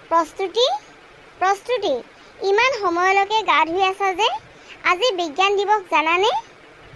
প্ৰস্তুতি প্ৰস্তুতি ইমান সময়লৈকে গা ধুই আছা যে আজি বিজ্ঞান দিৱস জানানে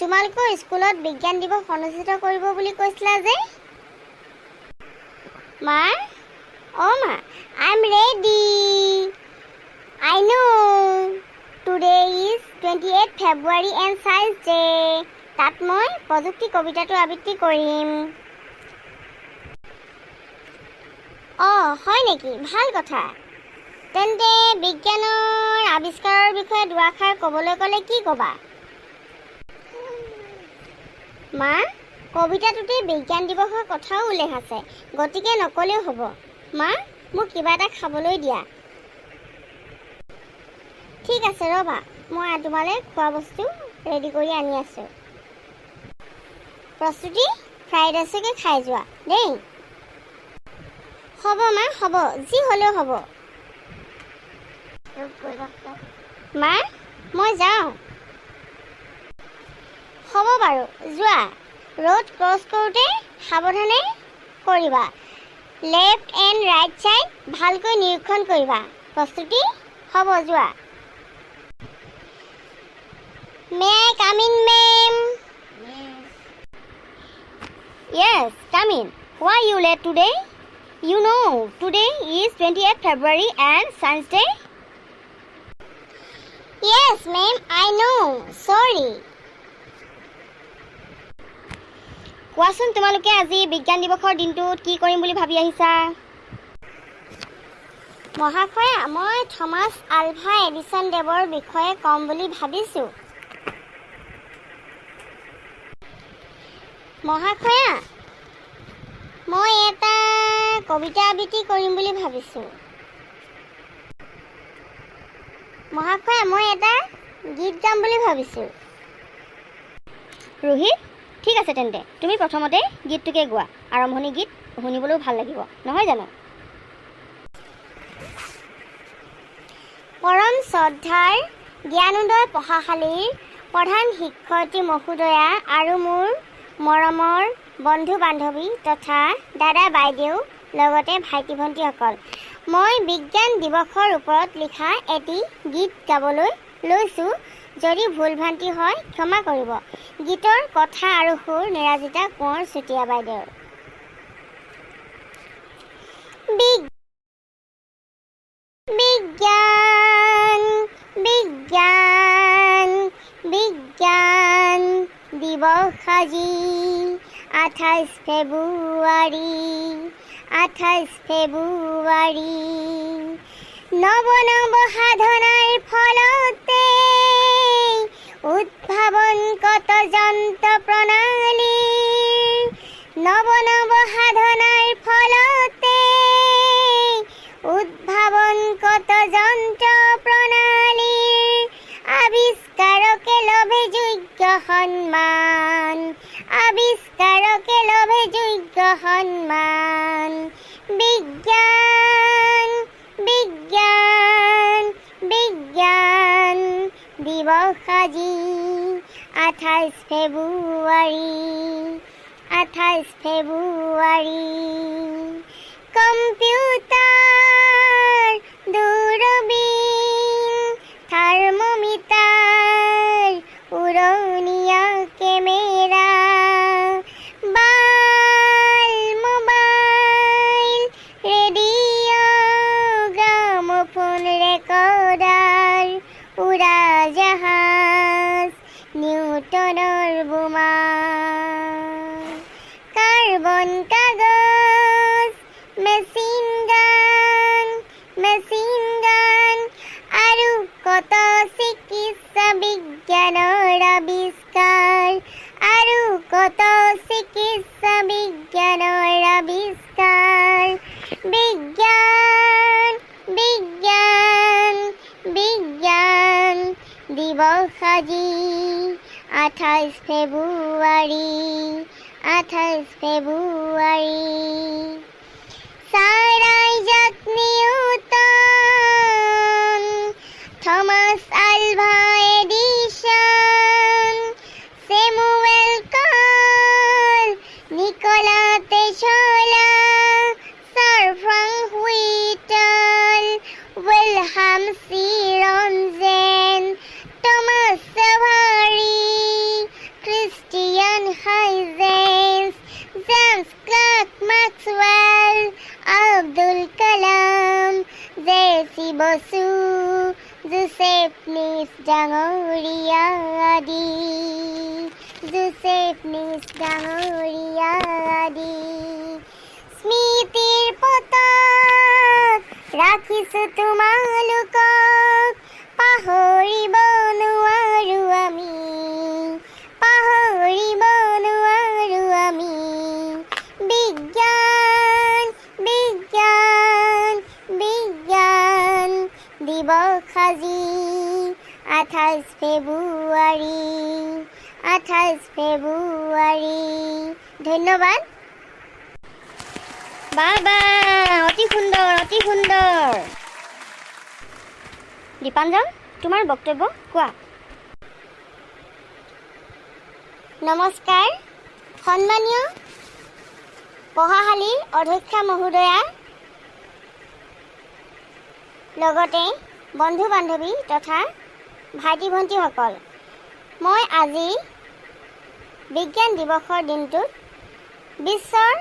তোমালোকৰ স্কুলত বিজ্ঞান দিৱস অনুষ্ঠিত কৰিব বুলি কৈছিলা যে মা মা I am ready I know today is 28 February and Science Day তাত মই প্ৰযুক্তি কবিতাটো আবৃত্তি কৰিম হয় নেকি ভাল কথা তেন্তে বিজ্ঞানৰ আৱিষ্কাৰৰ বিষয়ে দুআষাৰ ক'বলৈ ক'লে কি ক'বা মা কবিতাটোতে বিজ্ঞান দিৱসৰ কথাও উল্লেখ আছে গতিকে নকলেও হ'ব মা মোক কিবা এটা খাবলৈ দিয়া ঠিক আছে ৰবা মই তোমালৈ খোৱা বস্তু ৰেডি কৰি আনি আছোঁ প্ৰস্তুতি ফ্ৰাইড ৰাইচকে খাই যোৱা দেই হ'ব মা হ'ব যি হ'লেও হ'ব মা মই যাওঁ হ'ব বাৰু যোৱা ৰোড ক্ৰছ কৰোঁতে সাৱধানে কৰিবা লেফ্ট এণ্ড ৰাইট ছাইড ভালকৈ নিৰীক্ষণ কৰিবা প্ৰস্তুতি হ'ব যোৱা May I come in, ma'am? Yes, come in. Why are you late today? You know, today is 28th February and Science Day. Yes, ma'am, I know. Sorry. কোৱাচোন তোমালোকে আজি বিজ্ঞান দিৱসৰ দিনটোত কি কৰিম বুলি ভাবি আহিছা মহাশয়া মই থমাছ আলভা এডিসন দেৱৰ বিষয়ে ক'ম বুলি ভাবিছোঁ মহাশয়া মই এটা কবিতা আবৃত্তি কৰিম বুলি ভাবিছোঁ মহাশয়া মই এটা গীত গাম বুলি ভাবিছোঁ ৰোহিত ঠিক আছে তেন্তে তুমি প্ৰথমতে গীতটোকে গোৱা আৰম্ভণি গীত শুনিবলৈও ভাল লাগিব নহয় জানো পৰম শ্ৰদ্ধাৰ জ্ঞানোদয় পঢ়াশালীৰ প্ৰধান শিক্ষয়িত্ৰী মহোদয়া আৰু মোৰ মৰমৰ বন্ধু বান্ধৱী তথা দাদা বাইদেউ লগতে ভাইটি ভণ্টিসকল মই বিজ্ঞান দিৱসৰ ওপৰত লিখা এটি গীত গাবলৈ লৈছোঁ যদি ভুল ভ্ৰান্তি হয় ক্ষমা কৰিব গীতৰ কথা আৰু সুৰ নিৰাজিতা কোঁৱৰ চুতীয়া বাইদেউৰ বিজ্ঞান বিজ্ঞান বিজ্ঞান দিৱস আজি 28 ফেব্ৰুৱাৰী নৱ সাধনাৰ ফলতে উদ্ভাৱনগত যন্ত্ৰ প্ৰণালী নৱ সাধনাৰ ফলতে উদ্ভাৱনগত যন্ত্ৰ প্ৰণালীৰ আৱিষ্কাৰকে লভে যোগ্য সন্মান আৱিষ্কাৰকে লভে যোগ্য সন্মান বিজ্ঞান বিজ্ঞান বিজ্ঞান দিৱস আজি 28 ফেব্ৰুৱাৰী কম্পিউটাৰ দূৰবীন থাৰ্মোমিটাৰ উৰণীয়া কেমেৰা বাল মোবাইল ৰেডিঅ' গ্ৰামোফোন ৰেকৰ্ডাৰ উৰাজাহাজ নিউটনৰ বোমা কাৰ্বন কাগজ মেচিন গান আৰু কত চিকিৎসা বিজ্ঞানৰ আৱিষ্কাৰ আৰু কত চিকিৎসা বিজ্ঞানৰ আৱিষ্কাৰ বিজ্ঞান বিজ্ঞান বিজ্ঞান দিৱস আজি 28 ফেব্ৰুৱাৰী Sir Isaac Newton, Thomas Alva Edison, Samuel Cole, Nikola Tesla, Sir Frank Whittle, Basu Joseph নিচ ডাঙৰীয়া আদি জোচেফ নিচ ডাঙৰীয়া আদি স্মৃতিৰ পতাক ৰাখিছো তোমালোকক পাহৰিব নোৱাৰো আমি পাহৰিব নোৱাৰো আমি বিজ্ঞান বিজ্ঞান বিজ্ঞান দিৱস আজি 28 ফেব্ৰুৱাৰী 28 ফেব্ৰুৱাৰী ধন্যবাদ বাবা অতি সুন্দৰ অতি সুন্দৰ দীপাঞ্জন তোমাৰ বক্তব্য কোৱা নমস্কাৰ সন্মানীয় পঢ়াশালীৰ অধ্যক্ষা মহোদয়া লগতে বন্ধু বান্ধৱী তথা ভাইটি ভণ্টিসকল মই আজি বিজ্ঞান দিৱসৰ দিনটোত বিশ্বৰ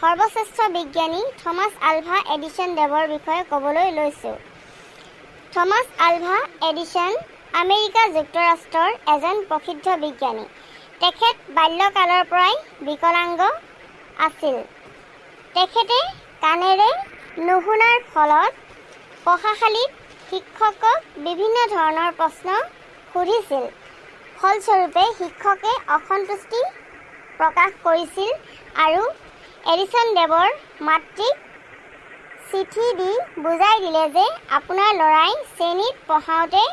সৰ্বশ্ৰেষ্ঠ বিজ্ঞানী থমাছ আলভা এডিসন দেৱৰ বিষয়ে ক'বলৈ লৈছোঁ থমাছ আলভা এডিসন আমেৰিকা যুক্তৰাষ্ট্ৰৰ এজন প্ৰসিদ্ধ বিজ্ঞানী তেখেত বাল্যকালৰ পৰাই বিকলাংগ আছিল তেখেতে কাণেৰে নুশুনাৰ ফলত পঢ়াশালীত শিক্ষকক বিভিন্ন ধৰণৰ প্ৰশ্ন সুধিছিল ফলস্বৰূপে শিক্ষকে অসন্তুষ্টি প্ৰকাশ কৰিছিল আৰু এডিসন দেৱৰ মাতৃক চিঠি দি বুজাই দিলে যে আপোনাৰ ল'ৰাই শ্ৰেণীত পঢ়াওঁতে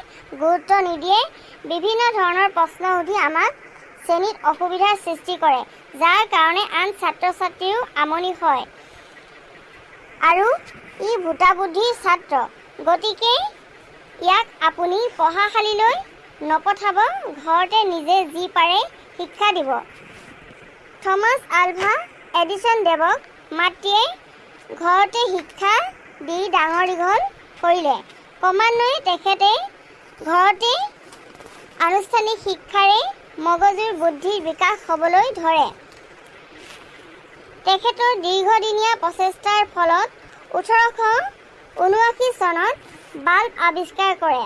গুৰুত্ব নিদিয়ে বিভিন্ন ধৰণৰ প্ৰশ্ন সুধি আমাক শ্ৰেণীত অসুবিধাৰ সৃষ্টি কৰে যাৰ কাৰণে আন ছাত্ৰ ছাত্ৰীও আমনি হয় আৰু ই ভোটা বুদ্ধিৰ ছাত্ৰ গতিকে ইয়াক আপুনি পঢ়াশালীলৈ নপঠাব ঘৰতে নিজে যি পাৰে শিক্ষা দিব থমাছ আলভা এডিসন দেৱক মাতৃয়ে ঘৰতে শিক্ষা দি ডাঙৰ দীঘল কৰিলে ক্ৰমান্বয়ে তেখেতে ঘৰতে আনুষ্ঠানিক শিক্ষাৰে মগজুৰ বুদ্ধিৰ বিকাশ হ'বলৈ ধৰে তেখেতৰ দীৰ্ঘদিনীয়া প্ৰচেষ্টাৰ ফলত 1879 চনত বাল্ব আৱিষ্কাৰ কৰে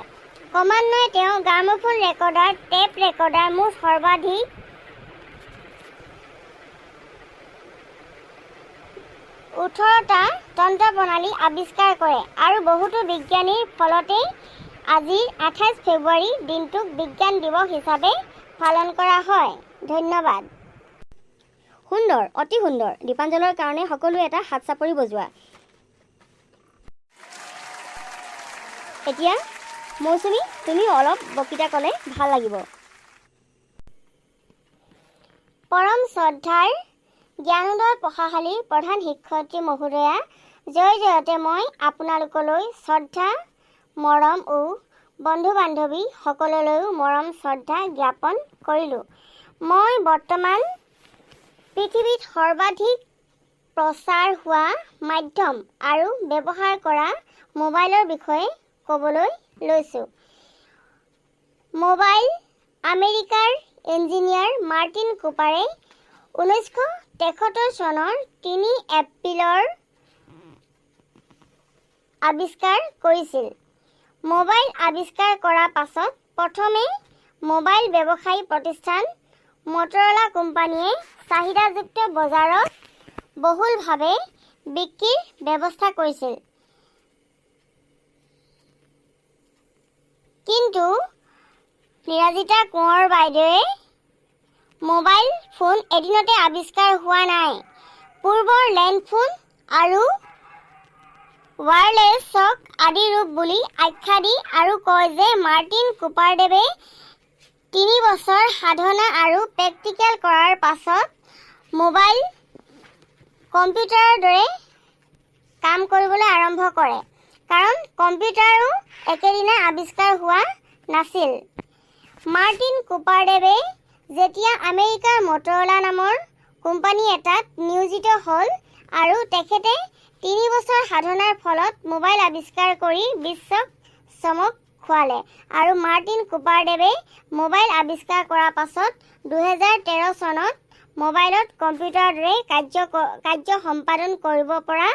ক্ৰমান্বয়ে তেওঁ গ্ৰামোফোন ৰেকৰ্ডাৰ টেপ ৰেকৰ্ডাৰ মুঠ সৰ্বাধিক 18টা তন্ত্ৰ প্ৰণালী আৱিষ্কাৰ কৰে আৰু বহুতো বিজ্ঞানীৰ ফলতেই আজি 28 ফেব্ৰুৱাৰী দিনটোক বিজ্ঞান দিৱস হিচাপে পালন কৰা হয় ধন্যবাদ সুন্দৰ অতি সুন্দৰ দীপাঞ্জলৰ কাৰণে সকলোৱে এটা হাত চাপৰি বজোৱা এতিয়া মৌচুমী তুমি অলপ বক্তৃতা ক'লে ভাল লাগিব পৰম শ্ৰদ্ধাৰ জ্ঞানোদয় পঢ়াশালীৰ প্ৰধান শিক্ষয়িত্ৰী মহোদয়া জয়তে মই আপোনালোকলৈ শ্ৰদ্ধা মৰম ও বন্ধু বান্ধৱী সকললৈও মৰম শ্ৰদ্ধা জ্ঞাপন কৰিলোঁ মই বৰ্তমান পৃথিৱীত সৰ্বাধিক প্ৰচাৰ হোৱা মাধ্যম আৰু ব্যৱহাৰ কৰা মোবাইলৰ বিষয়ে ক'বলৈ লৈছোঁ মোবাইল আমেৰিকাৰ ইঞ্জিনিয়াৰ মাৰ্টিন কুপাৰে 1973 চনৰ 3 এপ্ৰিলৰ আৱিষ্কাৰ কৰিছিল মোবাইল আৱিষ্কাৰ কৰাৰ পাছত প্ৰথমে মোবাইল ব্যৱসায়ী প্ৰতিষ্ঠান মটৰলা কোম্পানীয়ে চাহিদাযুক্ত বজাৰত বহুলভাৱে বিক্ৰীৰ ব্যৱস্থা কৰিছিল কিন্তু নিৰাজিতা কোঁৱৰ বাইদেৱে মোবাইল ফোন এদিনতে আৱিষ্কাৰ হোৱা নাই পূৰ্বৰ লেণ্ড ফোন আৰু ৱায়াৰলেছক আদি ৰূপ বুলি আখ্যা দি আৰু কয় যে মাৰ্টিন কুপাৰদেৱে 3 বছৰ সাধনা আৰু প্ৰেক্টিকেল কৰাৰ পাছত মোবাইল কম্পিউটাৰৰ দৰে কাম কৰিবলৈ আৰম্ভ কৰে কাৰণ কম্পিউটাৰো একেদিনাই আৱিষ্কাৰ হোৱা নাছিল মাৰ্টিন কুপাৰদেৱে যেতিয়া আমেৰিকাৰ মটৰলা নামৰ কোম্পানী এটাত নিয়োজিত হ'ল আৰু তেখেতে 3 বছৰ সাধনাৰ ফলত মোবাইল আৱিষ্কাৰ কৰি বিশ্বক চমক খোৱালে আৰু মাৰ্টিন কুপাৰদেৱে মোবাইল আৱিষ্কাৰ কৰাৰ পাছত 2013 চনত মোবাইলত কম্পিউটাৰৰ দৰে কাৰ্য সম্পাদন কৰিব পৰা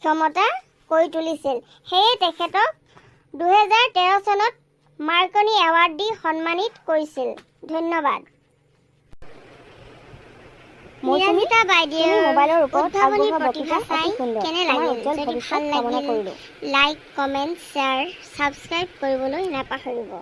ক্ষমতা কৰি তুলিছিল সেয়ে তেখেতক 2013 চনত মাৰ্কনি এৱাৰ্ড দি সন্মানিত কৰিছিল। ধন্যবাদ। নিৰামিতা বাইদেউৰ মোবাইলৰ ওপৰত উদ্ভাৱনী আগবঢ়োৱা প্ৰতিভা বক্তৃতা চাই অতি সুন্দৰ। কেনে তোমাৰ লাগিল? উজ্জ্বল যদি ভৱিষ্যত ভাল কামনা লাগিল কৰিলোঁ। লাইক, কমেণ্ট, শ্বেয়াৰ, ছাবস্ক্ৰাইব কৰিবলৈ নাপাহৰিব।